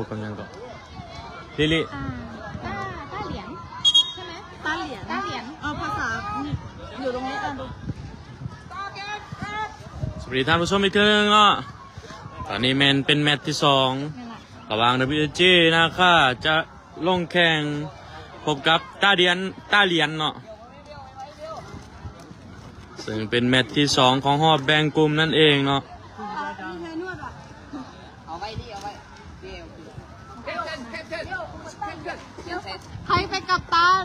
บกับยังก่อนลิลิต้าเหรียญใช่ไหมต้าเหรียญภาษาอยู่ตรงนี้ดูสวัสดีท่านผู้ชมอีกทีนึงเนาะตอนนี้เป็นแมตช์ที่2ระหว่าง WG นะคะจะลงแข่งพบกับต้าเหรียญเนาะซึ่งเป็นแมตช์ที่2ของรอบแบ่งกลุ่มนั่นเองเนาะใครไปกับตัน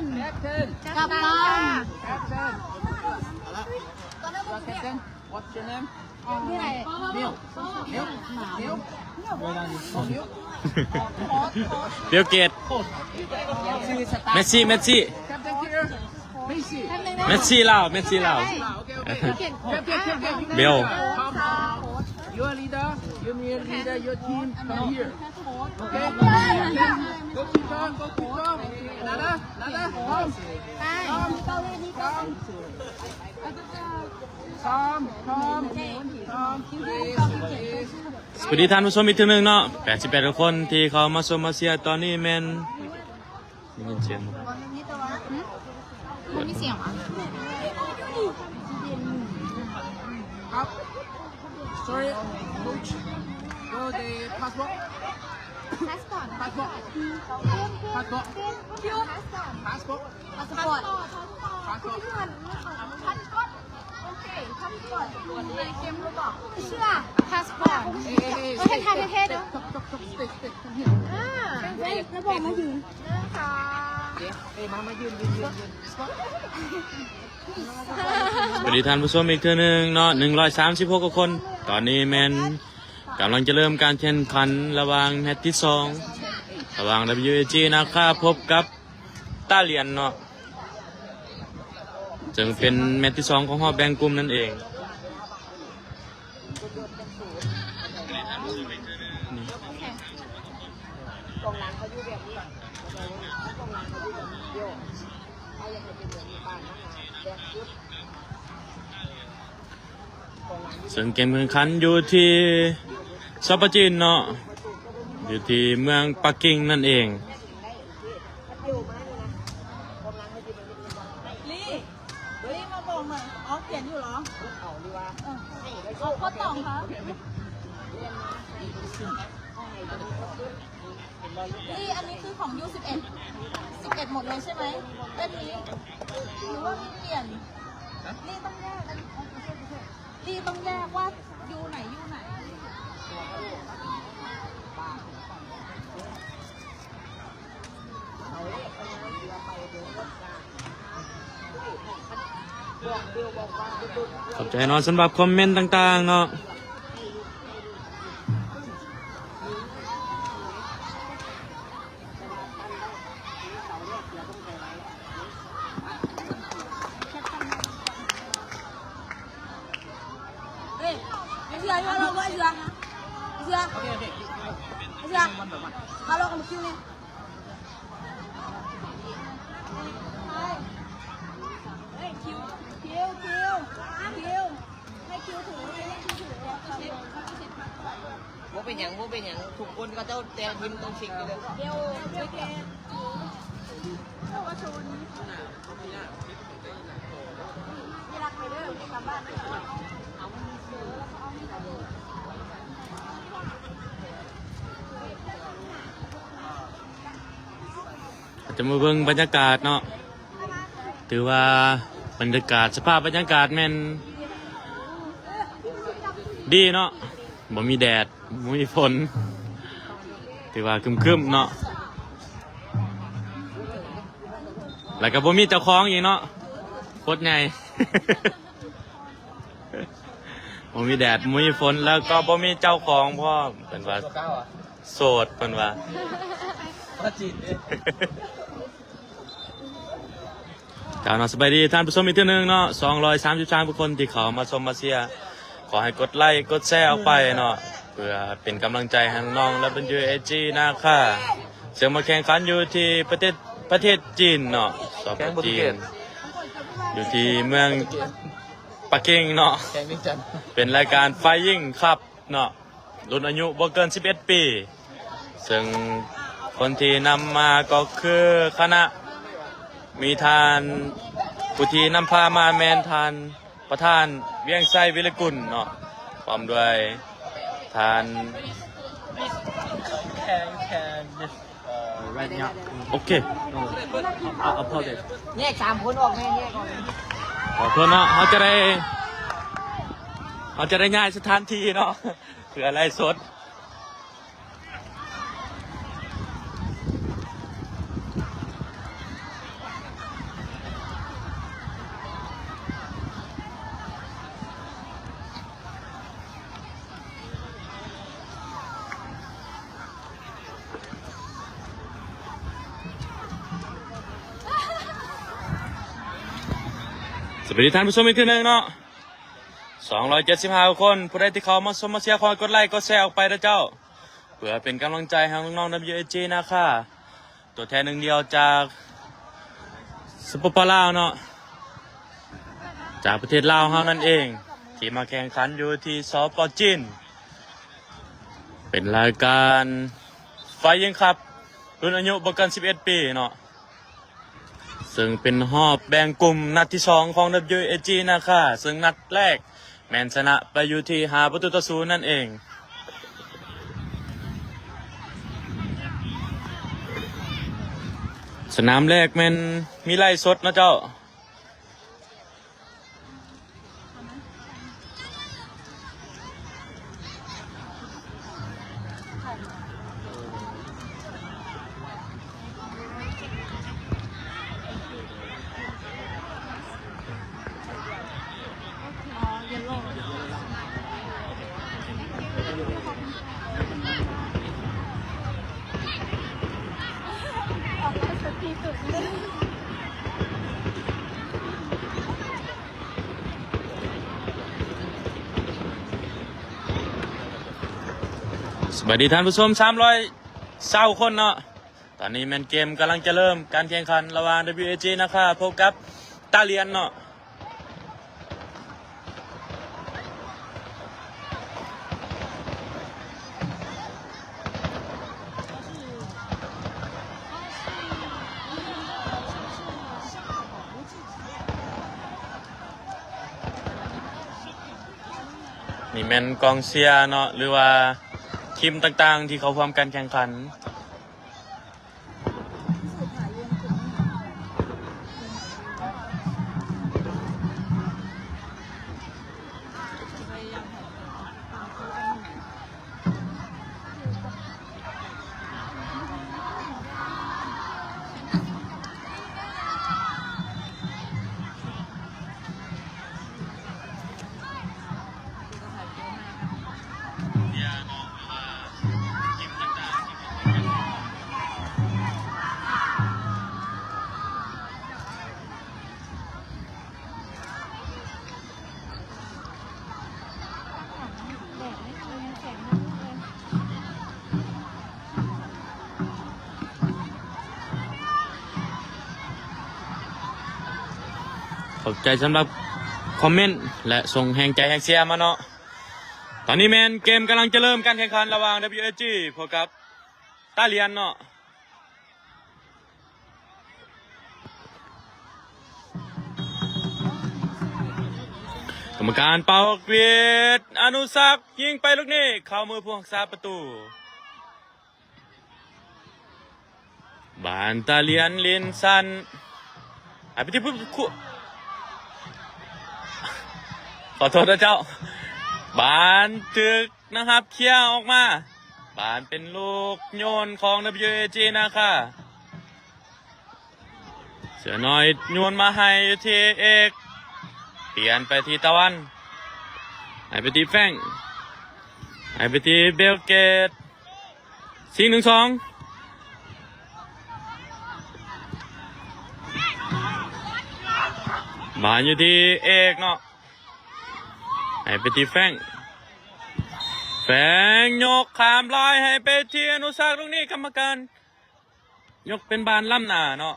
What's your name? นี่ไหน Neil. เบียลเกตเมสซี่ Captain here. Macy. เมสซี่เล่า Okay. เบล You're a leader. You're a leader. Your team. Come here. Okay. Go keep on. Nada. Come. Please. สวัสดีท่านผู้ชมอีกทีนึงเนาะ88คนที่เขามาชมมาเชียร์ตอนนี้มีเงินเชียร์ มีเสียงอ่ะ Up. Sorry, coach. Go the passport. พาสปอร์ต Passport. พาสปอร์ต Passport. พาสปอร์ต Passport. โอเคพาสปอร์ตในเกมรู้บอกเชื่อพาสปอร์ต Hey. ประเทศไทยประเทศเนาะ Stick. Come here. ระบบมายืนค่ะ Hey, Mama,ยืน สวัสดีท่านผู้ชมอีกทีนึงเนาะ136คนตอนนี้กำลังจะเริ่มการแข่งขันระหว่างแมตช์ที่2ระหว่าง WG นะคะพบกับต้าเหรียญเนาะจึงเป็นแมตช์ที่2ของรอบแบ่งกลุ่มนั่นเองซึ่งเกมแข่งขันอยู่ที่ซาปาจินเนาะอยู่ที่เมืองปักกิ่งนั่นเองลี่มาบอกหน่อยอ๋อเขียนอยู่เหรอข้อต่อคะลี่อันนี้คือของยู11หมดเลยใช่ไหมเล่มนี้หรือว่ามีเปลี่ยนลี่ต้องแยกว่ายูไหนขอบใจเนาะสำหรับคอมเมนต์ต่างๆเนาะว่าเป็นอย่างทุกคนก็เจ้าแต่ทีมต้องชิงกันเลยเดี๋ยวแกจะมาเบิ่งบรรยากาศเนาะถือว่าบรรยากาศสภาพบรรยากาศดีเนาะบ่มีแดดบ่มีฝนถือว่าครึมๆเนาะแล้วก็บ่มีเจ้าของอีกเนาะโคตรใหญ่ บ่มีแดดบ่มีฝนแล้วก็บ่มีเจ้าของพร้อมเป็นว่าโสดเป็นว่ากล่าวสบายดีท่านผู้ชมอีกทีนึงเนาะ233คนที่เขามาชมมาเชียร์ขอให้กดไลค์กดแชร์ออกไปเนาะเพื่อเป็นกำลังใจให้น้องและเป็น WG นะคะเสียงมาแข่งขันอยู่ที่ประเทศจีนเนาะสปปจีนอยู่ที่เมืองปักกิ่งเนาะเป็นรายการไฟยิ่งครับเนาะรุ่นอายุบ่เกิน11 ปี ซึ่งคนที่นำมาก็คือคณะมีทานผู้ที่นำพามาแมนทานประธานเวียงไส้วิรกุลเนาะพร้อมด้วยทาน right now โอเค I'll pause it แยก3 คนออกแม่แยกออก ขอโทษเนาะเขาจะได้ง่ายสถานที่เนาะเพื่ออะไรสดสวัสดีท่านผู้ชมอีกทีหนึงเนาะ275 คนผู้ใดที่เขามาชมมาเชียร์คอยกดไลค์กดแชร์ออกไปนะเจ้าเพื่อเป็นกำลังใจให้น้องๆ WAG นะคะตัวแทนหนึ่งเดียวจากสปปลาวเนาะจากประเทศลาวเฮานั่นเองที่มาแข่งขันอยู่ที่สปจีนเป็นรายการไฟยิงครับรุ่นอายุบ่เกิน11 ปีเนาะซึ่งเป็นรอบแบ่งกลุ่มนัดที่2ของ WAG นะคะซึ่งนัดแรกแมนชนะไปอยู่ที่5-0นั่นเองสนามแรกแมนมีไล่สดนะเจ้าสวัสดีท่านผู้ชม320 คนเนาะตอนนี้แมนเกมกำลังจะเริ่มการแข่งขันระหว่าง WAG นะคะพบกับตาเลียนเนาะนี่แมนกองเชียร์เนาะหรือว่าทีมต่างๆที่เขาพร้อมการแข่งขันขอบใจสำหรับคอมเมนต์และส่งแห่งใจแห่งเชียร์มาเนาะตอนนี้แมนเกมกำลังจะเริ่มการแข่งขันระหว่าง WAG พบกับตาเลียนเนาะกรรมการเป่าเกวียดอนุศักดิ์ยิงไปลูกนี้เข้ามือผู้รักษาประตูบานตาเลียนลินสันไปที่ผู้ขอโทษนะเจ้าบานตึกนะครับเคลียร์ออกมาบานเป็นลูกโยนของ WAG นะคะเสือน้อยโยนมาให้อยู่ที่เอกเปลี่ยนไปที่ตะวันให้ไปที่แฟงให้ไปที่เบลเกต4-1-2บานอยู่ที่เอกเนาะให้ไปที่แฟงยกขามลอยให้ไปที่อนุศักดิ์ตรงนี้กรรมการยกเป็นบานล้ำหน้าเนาะ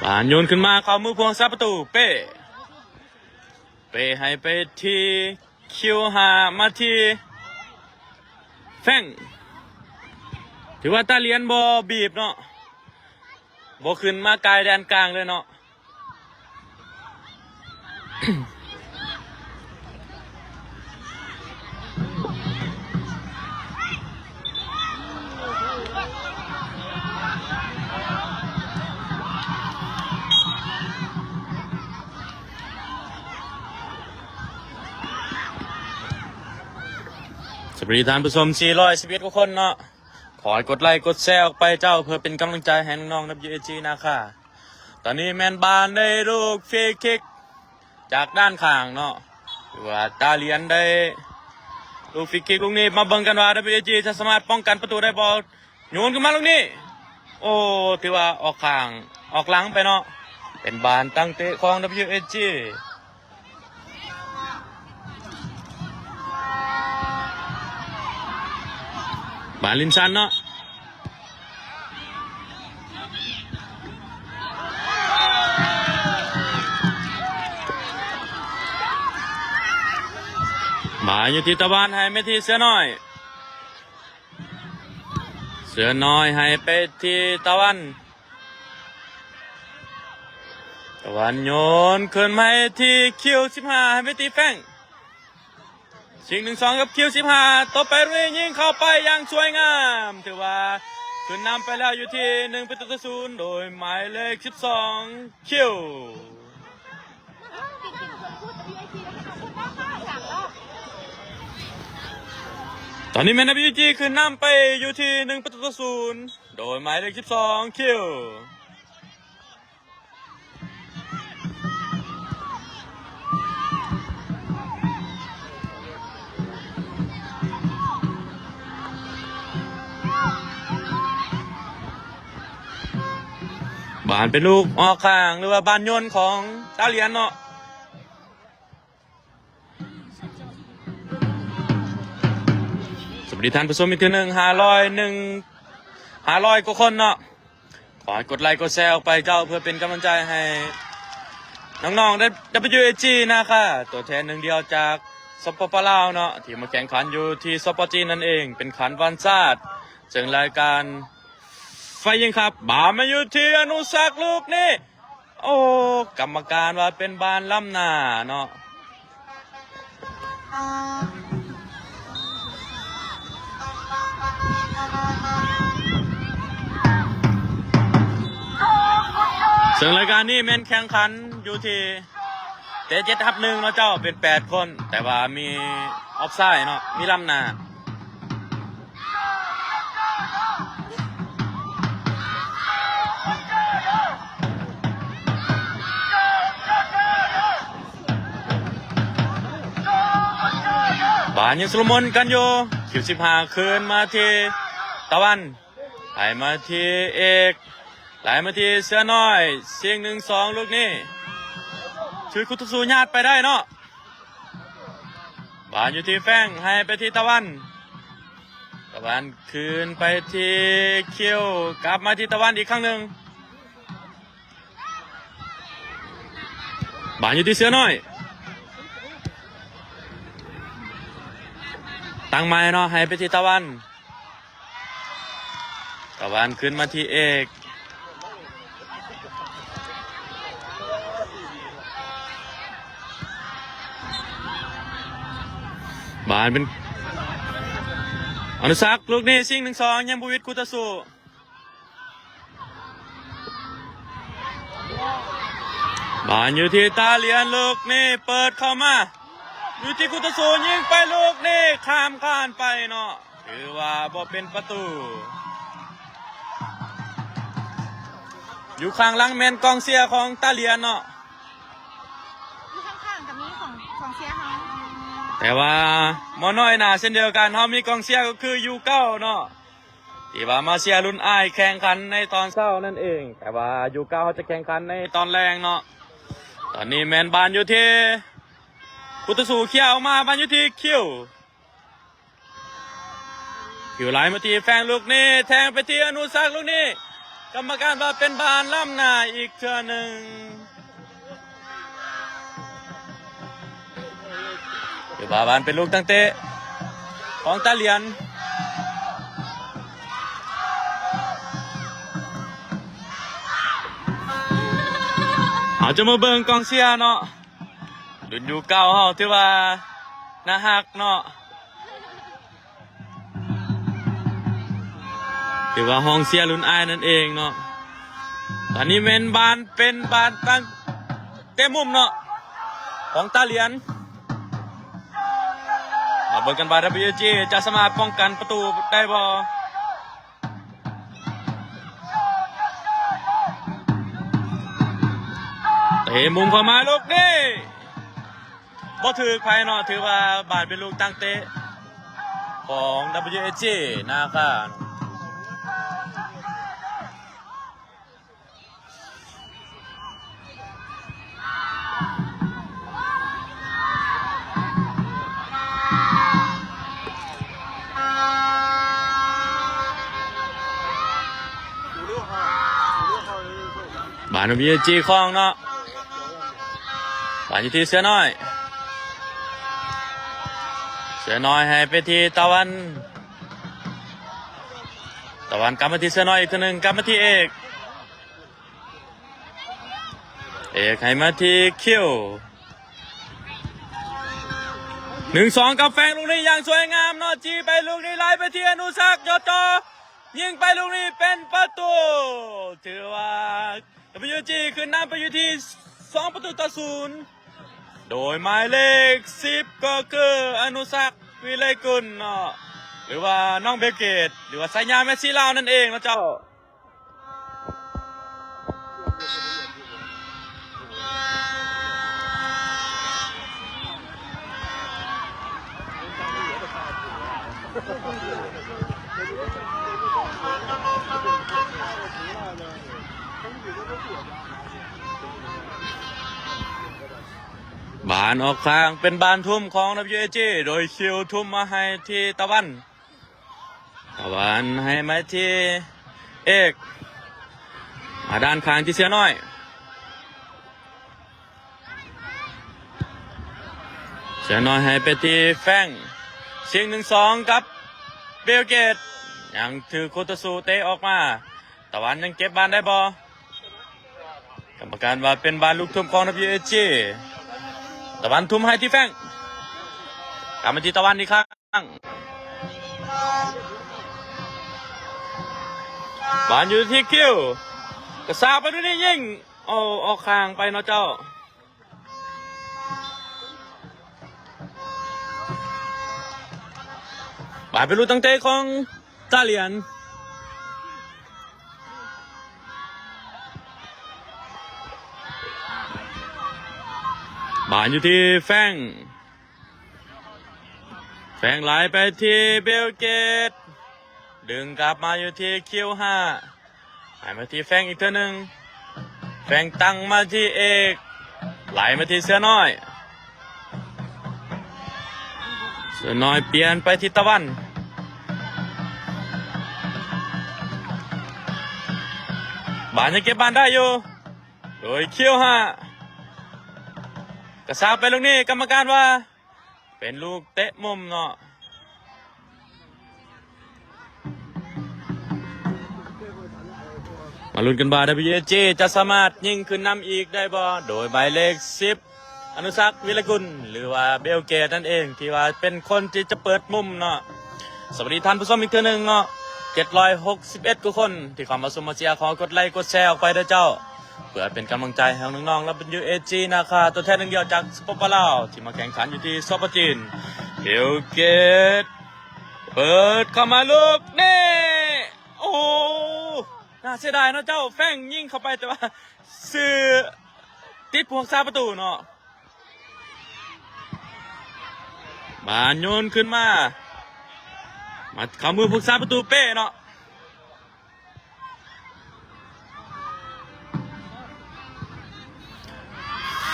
บ บานโยนขึ้นมาเข้ามือพวงซับประตูเป้ให้ไปที่คิวหามาที่แฟงถือว่าตาเลียนบอบีบเนาะบอขึ้นมากายแดนกลางเลยเนาะ สวัสดีท่านผู้ชม411กว่าคนเนาะขอให้กดไลค์กดแชร์ออกไปเจ้าเพื่อเป็นกำลังใจให้น้องๆ WAG นะคะตอนนี้แมนบานได้ลูกฟรีคิกจากด้านข้างเนาะหรือว่าตาเลียนได้ลูกฟรีคิกลูกนี้มาเบิ่งกันว่า WAG จะสามารถป้องกันประตูได้บอลโยนขึ้นมาลูกนี้โอ้ถือว่าออกข้างออกหลังไปเนาะเป็นบานตั้งเตะของ WAGบาลินซันเนาะบาอยู่ที่ตะวันให้ไม่ที่เสือน้อยให้ไปที่ตะวันโยนขึ้นมาที่คิว15ให้ไปที่แฟงชิง1-2กับคิว15ต่อไปเรื่อยยิงเข้าไปอย่างสวยงามถือว่าขึ้นนำไปแล้วอยู่ที่1-0โดยหมายเลข12คิวตอนนี้แมนWGขึ้นนำไปอยู่ที่1-0โดยหมายเลข12คิวบานเป็นลูกออกข้างหรือว่าบานโยนของตาเลียนเนาะสวัสดีท่านผู้ชมอีกทีหนึ่ง500กว่าคนเนาะขอให้กดไลค์กดแชร์ออกไปเจ้าเพื่อเป็นกำลังใจให้น้องๆได้ WAG นะคะตัวแทนหนึ่งเดียวจากสปปลาวเนาะที่มาแข่งขันอยู่ที่สปปจีนนั่นเองเป็นขันวันชาติจึงรายการไฟยิงครับบามาอยู่ที่อนุสักลูกนี่โอ้กรรมการว่าเป็นบานล้ำหน้าเนาะซึ่งรายการนี้แม่นแข่งขันอยู่ที่เตะ7-1เนาะเจ้าเป็น8คนแต่ว่ามีออฟไซด์เนาะมีล้ำหน้าบานยังสลมนกันอยู่คิว15คืนมาที่ตะวันไหลมาที่เอกไหลมาที่เสือน้อยเสียง1-2ลูกนี้ช่วยคุตสูญาติไปได้เนาะบานอยู่ที่แฟงให้ไปที่ตะวันคืนไปที่คิวกลับมาที่ตะวันอีกครั้งหนึ่งบานอยู่ที่เสือน้อยตั้งไม้เนาะให้ไปที่ตะวันขึ้นมาที่เอกบานเป็นอนุสักลูกนี้ซิง1-2ยังบุวิทคุตสุบานอยู่ที่ตาเลียนลูกนี้เปิดเข้ามาอยู่ที่คุตสุยิงไปลูกนี้ข้ามข้านไปเนาะถือว่าบ่เป็นประตูอยู่ข้างหลังแมนกองเสียของตาเลียนเนาะอยู่ข้างๆกับนี้ของเสียเขาแต่ว่าหมอน้อยหนาเช่นเดียวกันเขามีกองเชียร์ก็คือยูเก้าเนาะที่ว่ามาเชียร์รุ่นอ้ายแข่งขันในตอนเช้านั่นเองแต่ว่ายูเก้าเขาจะแข่งขันในตอนแรงเนาะตอนนี้แมนบานอยู่ที่พุทธสูเขียวมาบานอยู่ที่คิวไหลมาที่แฟงลูกนี้แทงไปที่อนุสักลูกนี้ กรรมการว่าเป็นบานล้ำหน้าอีกเทื่อหนึ่งเดี๋ยวบานเป็นลูกตั้งเตะของตาเหลียนเอาจะมาเบิ่งกองเชียร์เนาะรุ่นอยู่เก่าเฮาที่ว่าน่าฮักเนาะถือว่าห้องเชียร์รุ่นอ้ายนั่นเองเนาะตอนนี้เป็นบานตั้งเต็มมุมเนาะของตาเหลียนมาเบิ่งกันว่า WG จะสามารถป้องกันประตูได้บ่เตะมุมเข้ามาลูกนี่บ่ถือใครเนาะถือว่าบานเป็นลูกตั้งเตะของ WG นะครับบานมีจีคลองเนาะบานอยู่ที่เสือน้อยให้ไปที่ตะวันกลับมาที่เสือน้อยอีกทีหนึ่งกลับมาที่เอกให้มาที่คิว1-2กับแฟงลูกนี้อย่างสวยงามเนาะจีไปลูกนี้ไล่ไปที่อนุสักยอดจอยิงไปลูกนี้เป็นประตูถือว่าWG ขึ้นนำไปอยู่ที่2-0โดยหมายเลข10ก็คืออนุสักวิไลกุลเนาะหรือว่าน้องเบลเกตหรือว่าสายญาเมสซี่ลาวนั่นเองนะเจ้าบานออกข้างเป็นบานทุ่มของ WG โดยคิวทุ่มมาให้ที่ตะวันให้มาที่เอกมาด้านข้างที่เสียน้อยให้ไปที่แฟงเสียง1-2กับเบลเกตยังถือโคตสูเตะออกมาตะวันยังเก็บบานได้บ่กรรมการว่าเป็นบานลูกทุ่มของ WGตะวันทุ่มให้ที่แฟงกลับมาที่ตะวันอีกครั้งบานอยู่ที่คิวกระซาไปด้วยนี่ยิงออกข้างไปเนาะเจ้าบานเป็นลูกตั้งเตะของตาเหลียนบานอยู่ที่แฟงไหลไปที่เบลเกตดึงกลับมาอยู่ที่คิว5ให้มาที่แฟงอีกเท่านึงแฟงตั้งมาที่เอกไหลมาที่เสือน้อยเปลี่ยนไปที่ตะวันบานยังเก็บบานได้อยู่โดยคิว5กระซาไปลูกนี้กรรมการว่าเป็นลูกเตะมุมเนาะมาลุ้นกันบ่า WG จะสามารถยิงขึ้นนำอีกได้บ่โดยหมายเลข10อนุสักวิไลกุลหรือว่าเบลเกตนั่นเองที่ว่าเป็นคนที่จะเปิดมุมเนาะสวัสดีท่านผู้ชมอีกเทื่อนึงเนาะ761กว่าคนที่เข้ามาชมมาเชียร์ขอกดไลค์กดแชร์ออกไปด้วยเจ้าเพื่อเป็นกำลังใจให้น้องๆและเป็น UAG นะคะตัวแทนหนึ่งเดียวจากสปปลาวที่มาแข่งขันอยู่ที่สปปจีนเบลเกตเปิดเข้ามาลูกนี่โอ้น่าเสียดายเนาะเจ้าแฟงยิงเข้าไปแต่ว่าสื่อติดพวงซาประตูเนาะบานโยนขึ้นมาเข้ามือพวงซาประตูเป้เนาะ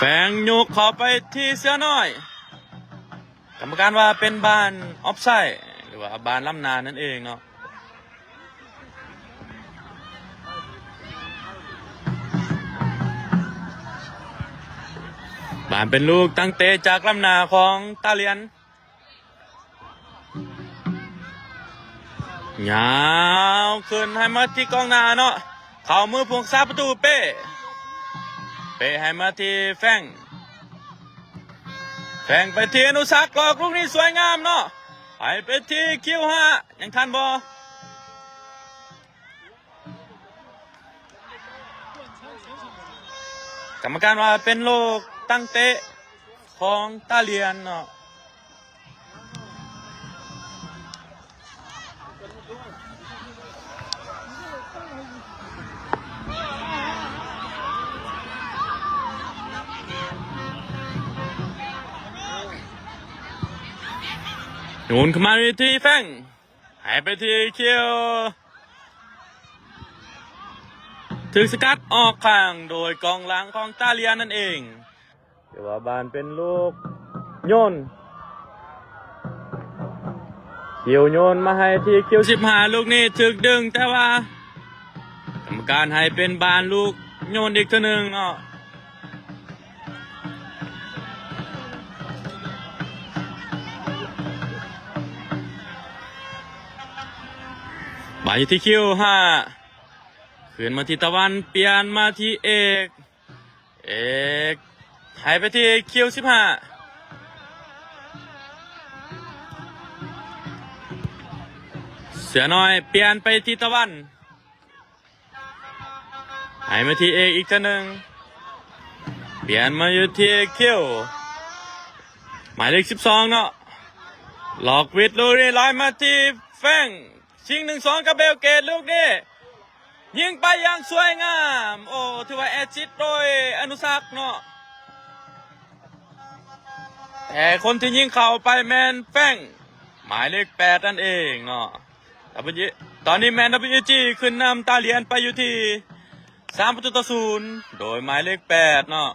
แฟงโยกเข้าไปที่เสือน้อยกรรมการว่าเป็นบานออฟไซด์หรือว่าบานล้ำนานั่นเองเนาะ บานเป็นลูกตั้งเตะจากลำหนาของตาเลียนยาวขึ้นให้มาที่กองหน้าเนาะเข้ามือพวงซาประตูเป้ให้มาที่แฟงไปที่อนุสักหลอกลูกนี้สวยงามเนาะไปที่คิวฮะยังทันบอกรรมการว่าเป็นลูกตั้งเตะของตาเลียนเนาะหนุนขึ้นมาที่แฟงให้ไปที่เคียวถึงสกัดออกข้างโดยกองหลังของตาเลียนนั่นเองเดี๋ยวว่าบานเป็นลูกโยนเคียวโยนมาให้ที่เคียว15ลูกนี้ถึกดึงแต่ว่ากรรมการให้เป็นบานลูกโยนอีกตัวหนึ่งเนาะบานอยู่ที่คิว5ขึ้นมาที่ตะวันเปลี่ยนมาที่เอกหายไปที่คิว15เสือน้อยเปลี่ยนไปที่ตะวันหายมาที่เอกอีกทีหนึ่งเปลี่ยนมาอยู่ที่คิวหมายเลข12เนาะหลอกวิดลูกนี้ลอยมาที่แฟงชิง1-2กับเบลเกตลูกนี้ยิงไปอย่างสวยงามโอ้ถือว่าแอซิดโดยอนุสักเนาะแต่คนที่ยิงเข้าไปแมนแฟงหมายเลข8นั่นเองเนาะตอนนี้แมน WG ขึ้นนำตาเลียนไปอยู่ที่3-0โดยหมายเลข8เนาะ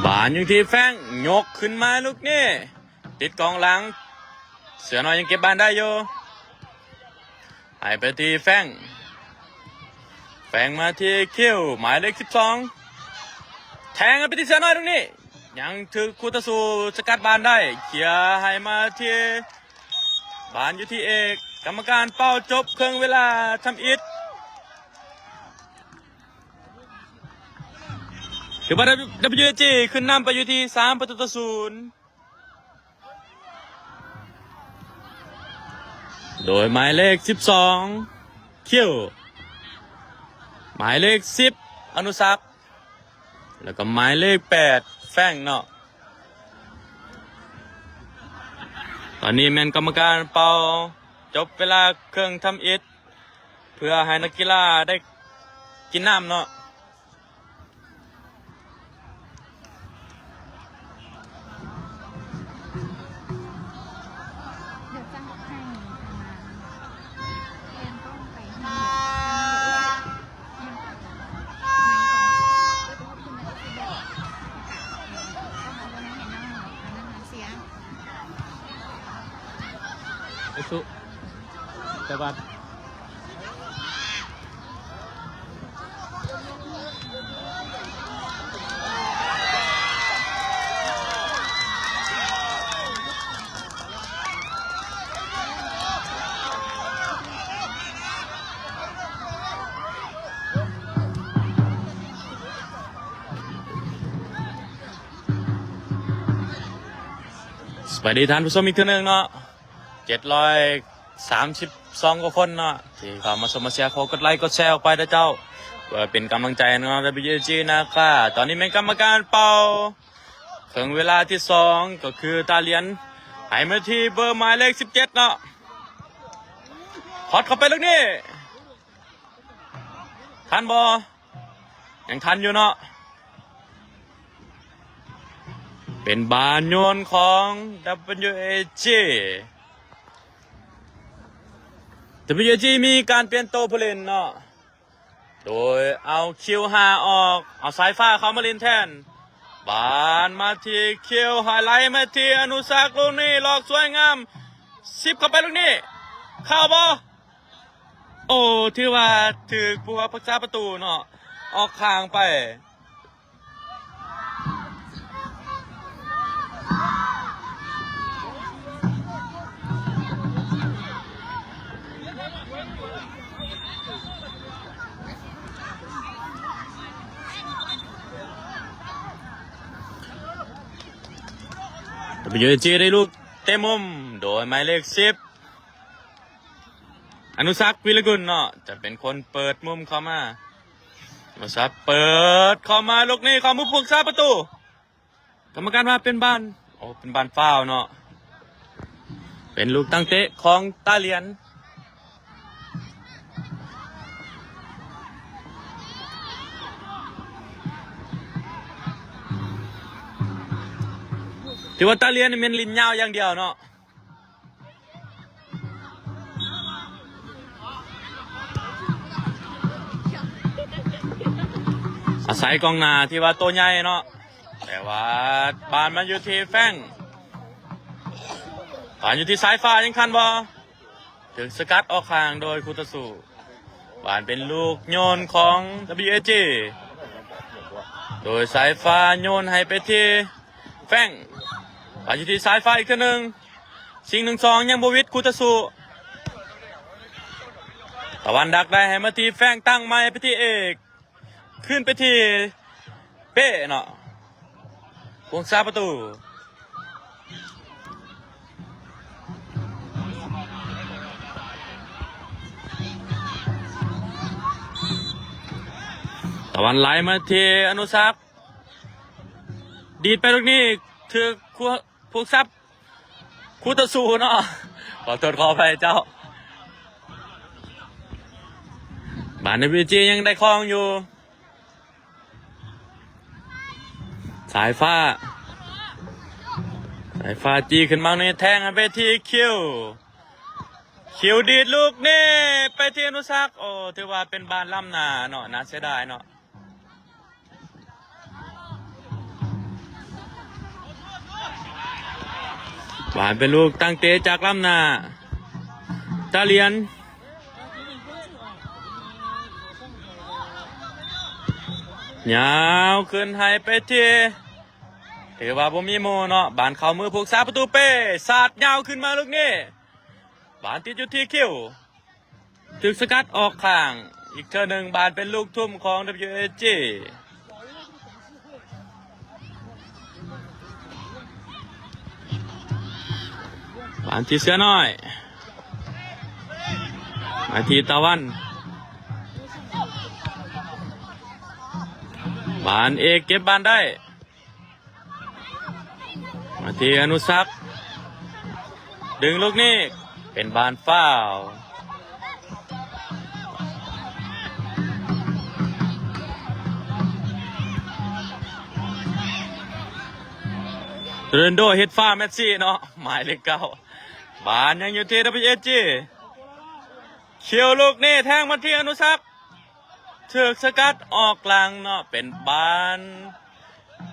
บานยังที่แฟงยกขึ้นมาลูกนี่ติดกองหลังเสือน้อยยังเก็บบานได้อยู่ให้ไปที่แฟงมาที่คิวหมายเลข12แทงไปที่เสือน้อยตรงนี้ยังถือคูตาสูสกัดบานได้เขี่ยให้มาที่บานอยู่ที่เอกกรรมการเป้าจบเครื่องเวลาทำอิฐถือว่า WG ขึ้นนำไปอยู่ที่3-0โดยหมายเลข12คิวหมายเลข10อนุสักแล้วก็หมายเลข8แฟงเนาะตอนนี้แมนกรรมการเป่าจบเวลาเครื่องทำอิฐเพื่อให้นักกีฬาได้กินน้ำเนาะสุแต่ว่าสวัสดีท่านผู้ชมอีกทีนึงเนาะ732กว่าคนเนาะที่เข้ามาชมมาเชียร์ขอกดไลค์กดแชร์ออกไปนะเจ้าเพื่อเป็นกำลังใจเนาะ WG นะครับตอนนี้เป็นกรรมการเป่าถึงเวลาที่2ก็คือตาเลียนให้มาที่เบอร์หมายเลข17เนาะพอดเข้าไปลูกนี้ทันบอยังทันอยู่เนาะเป เป็นบานโยนของ WAG WAG มีการเปลี่ยนโตวผู้เล่นเนาะโดยเอาคิว5ออกเอาสายฟ้าเข้ามาเล่นแทนบานมาที่คิวไฮไลท์มาที่อนุสักลูกนี้หลอกสวยงาม10เข้าไปลูกนี้เข้าบ่โอ้ถือว่าถือผู้รักษาประตูเนาะออกข้างไปWAG ได้ลูกเตะมุมโดยหมายเลข10อนุสักวิรกุลเนาะจะเป็นคนเปิดมุมเข้ามาอนุสักเปิดเข้ามาลูกนี้ของผู้รักษาประตูกรรมการว่าเป็นบ้านเป็นบ้านฟาวล์เนาะเป็นลูกตั้งเตะของตาเลียนถือว่าตาเลียนนี่เป็นลิ้นยาวอย่างเดียวเนาะอาศัยกองหน้าที่ว่าตัวใหญ่เนาะแต่ว่าบานมันอยู่ที่แฟงบานอยู่ที่สายฟ้ายังคันบอถึงสกัดออกข้างโดยคุตสุบานเป็นลูกโยนของ WAG โดยสายฟ้าโยนให้ไปที่แฟงบานอยู่ที่สายฟ้าอีกคนหนึ่งชิง1-2ยังบวิดคุตสุตะวันดักได้ให้มาที่แฟงตั้งไม้ไปที่เอกขึ้นไปที่เป้เนาะวงซาประตูตะวันไหลมาที่อนุสักดีดไปตรงนี้ถือพวกซับคูตะสูเนาะขอโทษขออภัยเจ้าบานในWAGยังได้คลองอยู่สายฟ้าจีขึ้นมาในแทงไปที่คิวดีดลูกนี่ไปที่อนุสักถือว่าเป็นบานล่ำนาเนาะน่าเสียดายเนาะบานเป็นลูกตั้งเตะจากล่ำนาตาเลียนยาวขึ้นให้ไปที่ถือว่าบ่มีโมเนาะบานเข้ามือผูกซาประตูเป้สาดยาวขึ้นมาลูกนี้บานติดอยู่ที่คิวถึกสกัดออกข้างอีกเท่าหนึ่งบานเป็นลูกทุ่มของ WAG บานที่เสือน้อยมาที่ตะวันบานเอกเก็บบานได้มาที่อนุสักดึงลูกนี้เป็นบานฟ้าวเรนโดเฮดฟ้าแมสซี่เนาะหมายเลข9บานยังอยู่ที่ WAG เขียวลูกนี้แทงมาที่อนุสักถึกสกัดออกกลางเนาะเป็นบาน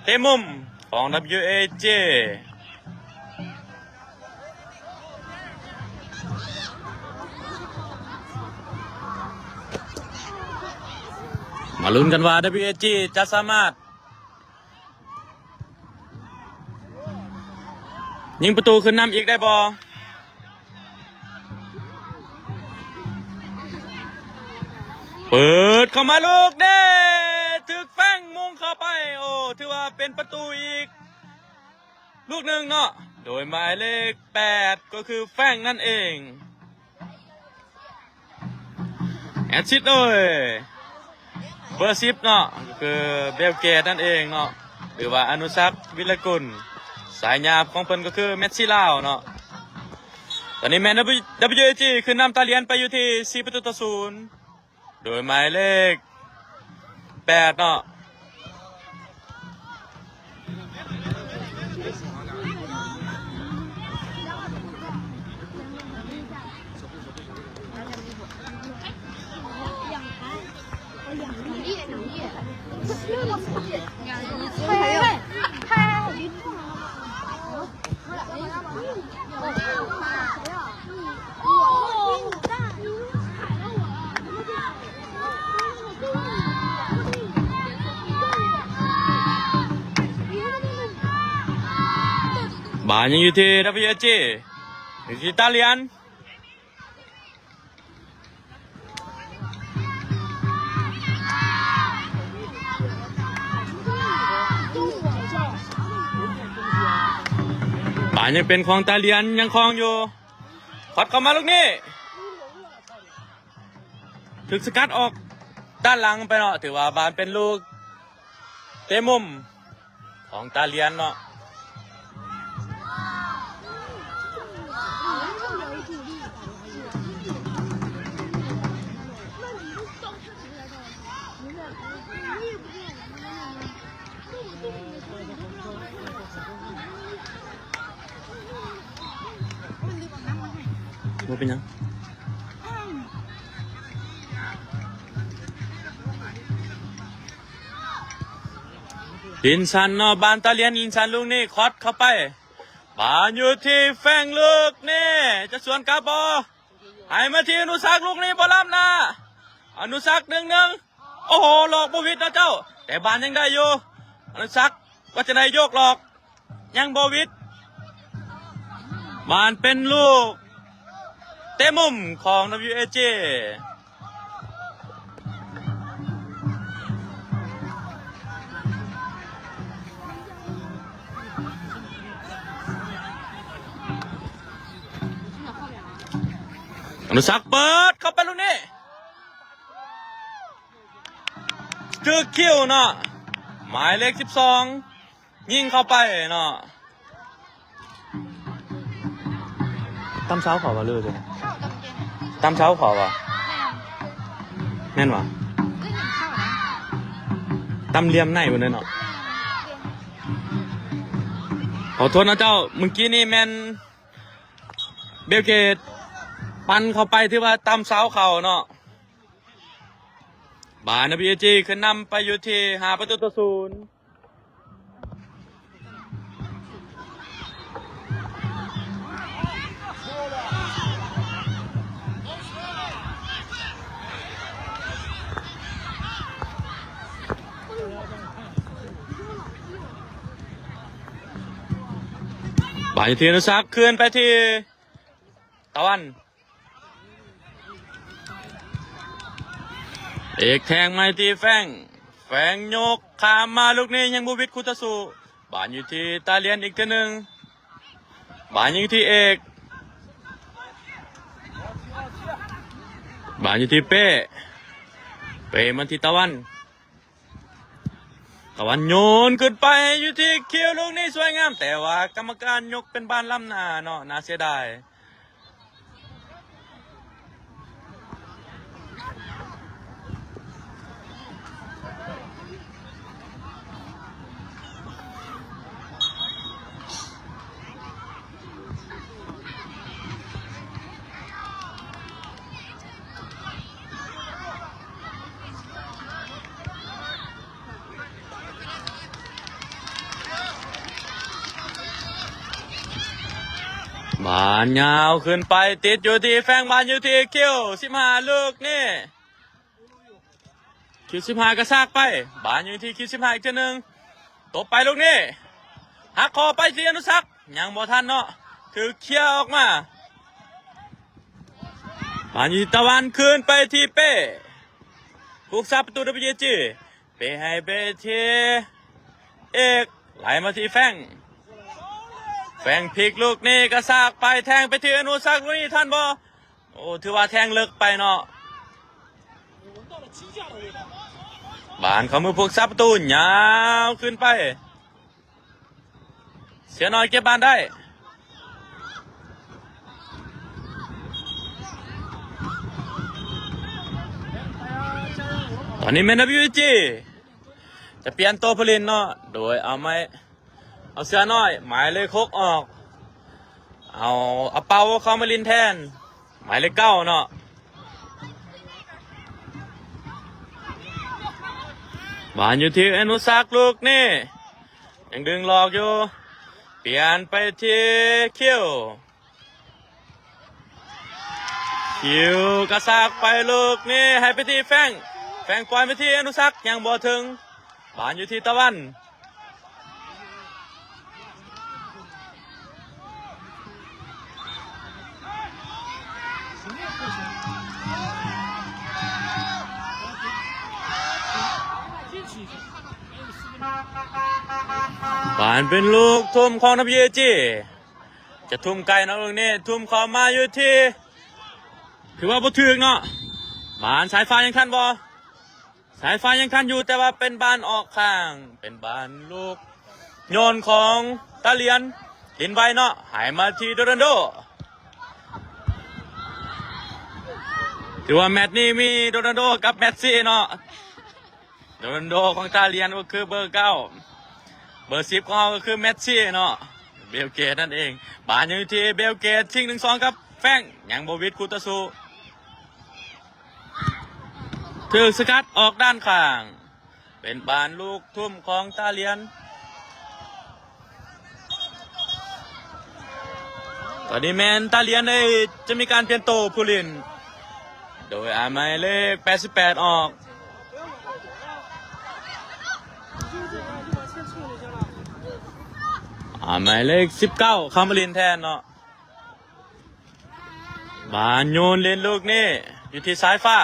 เตะมุมของ WAG มาลุ้นกันว่า WAG จะสามารถยิงประตูขึ้นนำอีกได้บ่เปิดเข้ามาลูกเด้ถึกแป้งมุงเข้าไปถือว่าเป็นประตูอีกลูกหนึ่งเนาะโดยหมายเลข8ก็คือแป้งนั่นเองแอดชิดเลยเบอร์10เนาะก็คือเบลเกตนั่นเองเนาะหรือว่าอนุสักวิรกุลสายยาของเพิ่นก็คือเมสซี่ลาวเนาะตอนนี้แมน WAG คือนำตาเลียนไปอยู่ที่4-0โดยหมายเลข8เนาะ บานยังอยู่ที่ WSG อยู่ที่อิตาเลียนบานยังเป็นของอิตาเลียนยังคลองอยู่คอดเข้ามาลูกนี้ถึกสกัดออกด้านหลังไปเนาะถือว่าบานเป็นลูกเตะมุมของอิตาเลียนเนาะว่าเป็นยังลินซันเนาะบานตาเลียนลินซันลูกนี่คอดเข้าไปบานอยู่ที่แฟงลูกนี่จะสวนกาบอให้มาที่อนุสักลูกนี่บอลำนะอนุสัก1-1โอ้โหหลอกบวิดนะเจ้าแต่บานยังได้อยู่อนุสักว่าจะได้โยกหลอกยังบวิดบานเป็นลูกเตะมุมของ WSG อนุสักเปิดเข้าไปลูกนี้คือคิวเนาะหมายเลข12ยิงเข้าไปเนาะตั้มเช้าขอมาเลือกเลยตั้มเช้าขอวะแม่นวะตั้มเลียมไหนวันนั้นเนาะขอโทษนะเจ้าเมื่อกี้นี่แมนเบลเกตปันเข้าไปที่ว่าตั้มเช้าเข่าเนาะบานาบีเอจีขึ้นนำไปอยู่ที่5-0บาอยู่ที่อนุสักขึ้นไปที่ตะวันเอกแทงมาที่แฟงโยกขามมาลูกนี้ยังบูวิทคุตสุบานอยู่ที่ตาเลียนอีกทีหนึ่งบานอยู่ที่เอกบานอยู่ที่เป้มันที่ตะวันโยนขึ้นไปอยู่ที่คิวลูกนี้สวยงามแต่ว่ากรรมการยกเป็นบ้านล้ำหน้าเนาะน่าเสียดายบานยาวขึ้นไปติดอยู่ที่แฟงบานอยู่ที่คิว15ลูกนี่คิว15กระซากไปบานอยู่ที่คิว15อีกทีหนึ่งตบไปลูกนี่หักคอไปที่อนุสักยังบ่ทันเนาะคือเคลียร์ออกมาบานอยู่ที่ตะวันขึ้นไปที่เป้ผู้ซับประตูWSGเป้ให้เป้ที่เอกไหลมาที่แฟงพลิกลูกนี่กระซากไปแทงไปที่อนุสักลูกนี่ท่านบอโอ้ถือว่าแทงเลิกไปเนาะบานเขามือพวกซับประตูยาวขึ้นไปเสียน้อยเก็บบานได้ตอนนี้เมนWSGจะเปลี่ยนตัวผู้เล่นเนาะโดยเอา เอาเสื้อน้อยหมายเลข6ออกเอาเปาเข้ามาลินแทนหมายเลข9เนาะบานอยู่ที่อนุสักลูกนี่ยังดึงหลอกอยู่เปลี่ยนไปที่คิวกระซากไปลูกนี่ให้ไปที่แฟงปล่อยไปที่อนุสักยังบ่ถึงบานอยู่ที่ตะวันบานเป็นลูกทุ่มของนับเยจีจะทุ่มไกลนะลูกนี่ทุ่มเข้ามาอยู่ที่ถือว่าบ่ถึกเนาะบานสายฟ้ายังทันบ่สายฟ้ายังทันอยู่แต่ว่าเป็นบานออกข้างเป็นบานลูกโยนของตาเลียนลินไวเนาะหายมาที่โดรันโดถือว่าแมตช์นี้มีโดรันโดกับแมสซี่เนาะโดรันโดของตาเลียนก็คือเบอร์9เบอร์10ของเขาก็คือแมสซี่เนาะเบลเกตนั่นเองบานอยู่ที่เบลเกตชิง1-2ครับแฟงยังโบวิดคูตาซูถึกสกัดออกด้านข้างเป็นบานลูกทุ่มของตาเลียนตอนนี้แมนตาเลียนจะมีการเปลี่ยนโตผู้เล่นโดยหมายเลข88ออกหมายเลข19คามารินแทนเนาะบานโยนเล่นลูกนี่อยู่ที่ซ้ายฟ้า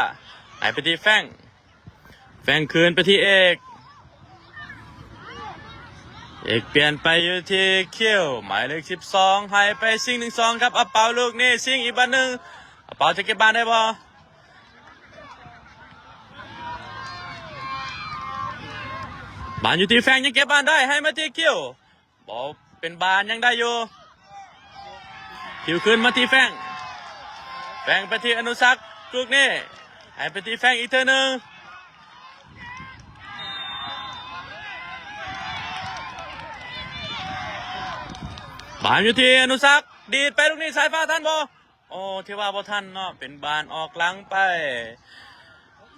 หายไปที่แฟงคืนไปที่เอกเปลี่ยนไปอยู่ที่เขี้ยวหมายเลข12หายไปซิง1-2ครับเปาลูกนี่ซิงอีกบ้านหนึ่งเปาจะเก็บบ้านได้บ่บานอยู่ที่แฟงยังเก็บบ้านได้ให้มาที่เขี้ยวบอลเป็นบานยังได้อยู่คิวขึ้นมาที่แฟงไปที่อนุสักลูกนี่ให้ไปที่แฟงอีกเท่านึงบานอยู่ที่อนุสักดีดไปลูกนี้สายฟ้าท่านบอโอ้ที่ว่าบอท่านเนาะเป็นบานออกหลังไป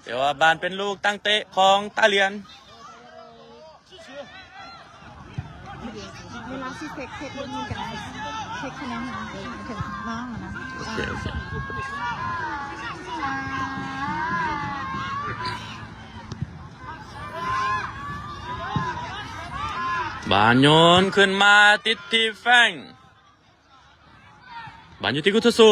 แต่ว่าบานเป็นลูกตั้งเตะของตาเลียนเวลาที่เช็คเรื่องนี้กันเช็คคะแนนถึงน้องนะโอเคบานโยนขึ้นมาติดที่แฟงบานอยู่ที่กุทสุ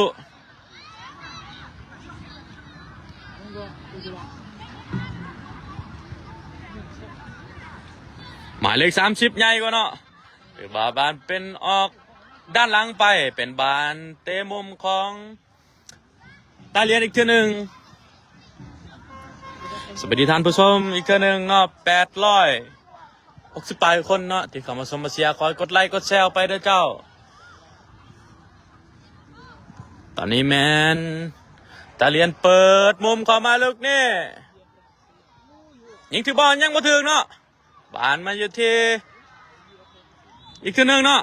หมายเลข30ใหญ่กว่าเนาะหรือบานเป็นออกด้านหลังไปเป็นบานเตะมุมของตาเลียนอีกทีหนึ่งสวัสดีท่านผู้ชมอีกทีหนึ่งเนาะ868คนเนาะที่เข้ามาชมมาเชียร์คอยกดไลค์กดแชร์ไปด้วยเจ้าตอนนี้แมนตาเลียนเปิดมุมเข้ามาลูกนี่ยิงถือบอลยังมาถึงเนาะบานมาอยู่ที่อีกทีหนึ่งเนาะ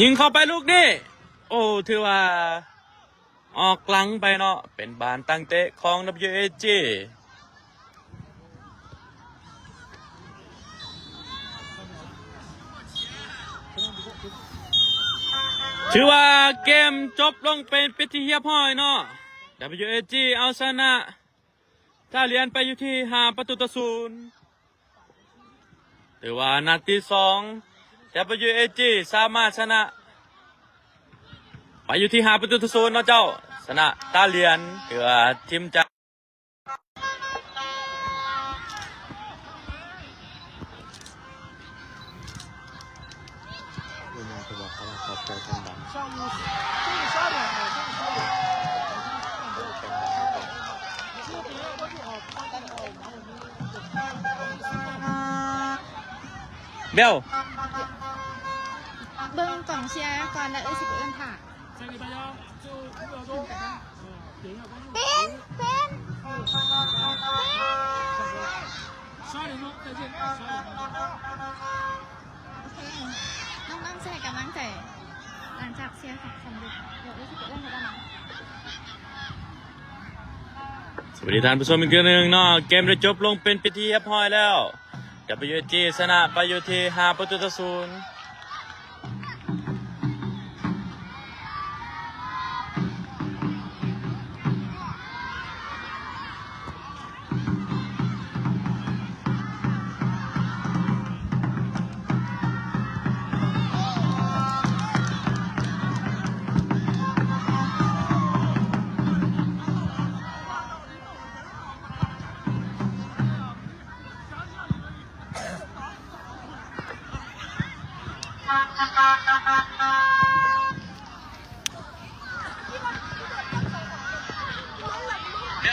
ยิงเข้าไปลูกนี่โอ้ถือว่าออกหลังไปเนาะเป็นบานตั้งเตะของ WAG ถือว่าเกมจบลงเป็นพิธีเรียบร้อยเนาะ WAG เอาชนะถ้าเรียนไปอยู่ที่5-0ถือว่านัดที่2 WAG สามารถชนะไปอยู่ที่5-0เนาะเจ้าชนะตาเลียนถือว่าทีมจากเบลเบิ้งกล่องเชียร์ก่อนแล้วสิบเอ็นค่ะเป็น น้องๆใส่กำลังใจหลังจากเชียร์ของสำเร็จเดี๋ยวจะเกิดเรื่องอะไรบ้าง สวัสดีท่านผู้ชมอีกครั้งหนึ่งเนาะเกมได้จบลงเป็นพิธีเรียบร้อยแล้ว WG ชนะไปอยู่ที่5-0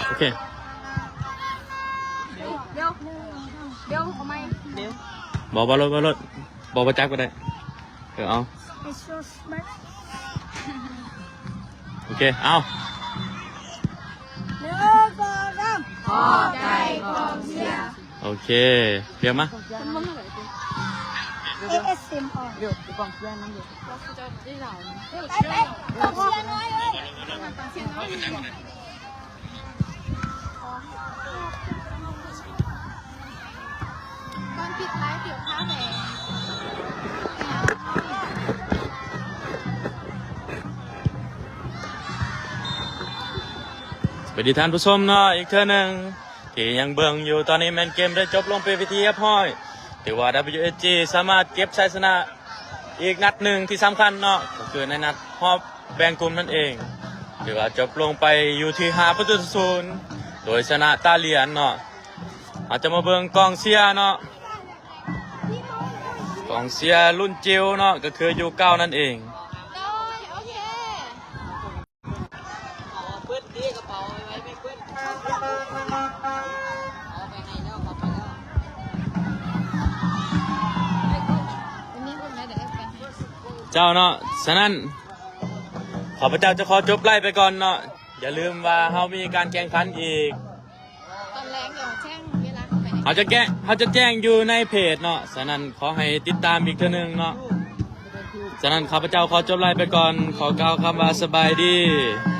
โอเค เดี๋ยวเอาไหม บอกบอลรถบอกประจักษ์ก็ได้เอา It's so smart โอเคเอา 1 2 3ขอใจกองเชียร์ โอเคเตรียมมา ASM พอเดี๋ยวกองเชียร์น้ำเดือดจะได้เหล่าไปกองเชียร์น้อยเลยกองเชียร์น้อยตอนปิดท้ายเดี๋ยวข้าวแหน สวัสดีท่านผู้ชมเนาะอีกเทื่อหนึ่งที่ยังเบิ่งอยู่ตอนนี้แมนเกมได้จบลงเป็นพิธีเรียบร้อยถือว่า WSG สามารถเก็บชัยชนะอีกนัดหนึ่งที่สำคัญเนาะก็คือในนัดรอบแบ่งกลุ่มนั่นเองถือว่าจบลงไปอยู่ที่5-0โดยชนะตาเลียนเนาะอาจจะมาเบิ่งกองเชียร์เนาะกองเชียร์รุ่นจิ๋วเนาะก็คือยูเก้านั่นเอง โอเค เอาเพื่อนดีกระเป๋าไว้ไม่เพื่อนเอาไปให้แล้วเอาไปแล้ว วันนี้คุณแม่เดี๋ยวไปให้ เจ้าเนาะฉะนั้นขอพระเจ้าจะขอจบไล่ไปก่อนเนาะอย่าลืมว่าเรามีการแข่งขันอีก ตอนแรกเดี๋ยวแจ้งเวลาเข้าไป เขาจะแจ้งอยู่ในเพจเนาะฉะนั้นขอให้ติดตามอีกเทื่อนึงเนาะฉะนั้นข้าพเจ้าขอจบไล่ไปก่อนขอกล่าวคำว่าสบายดี บ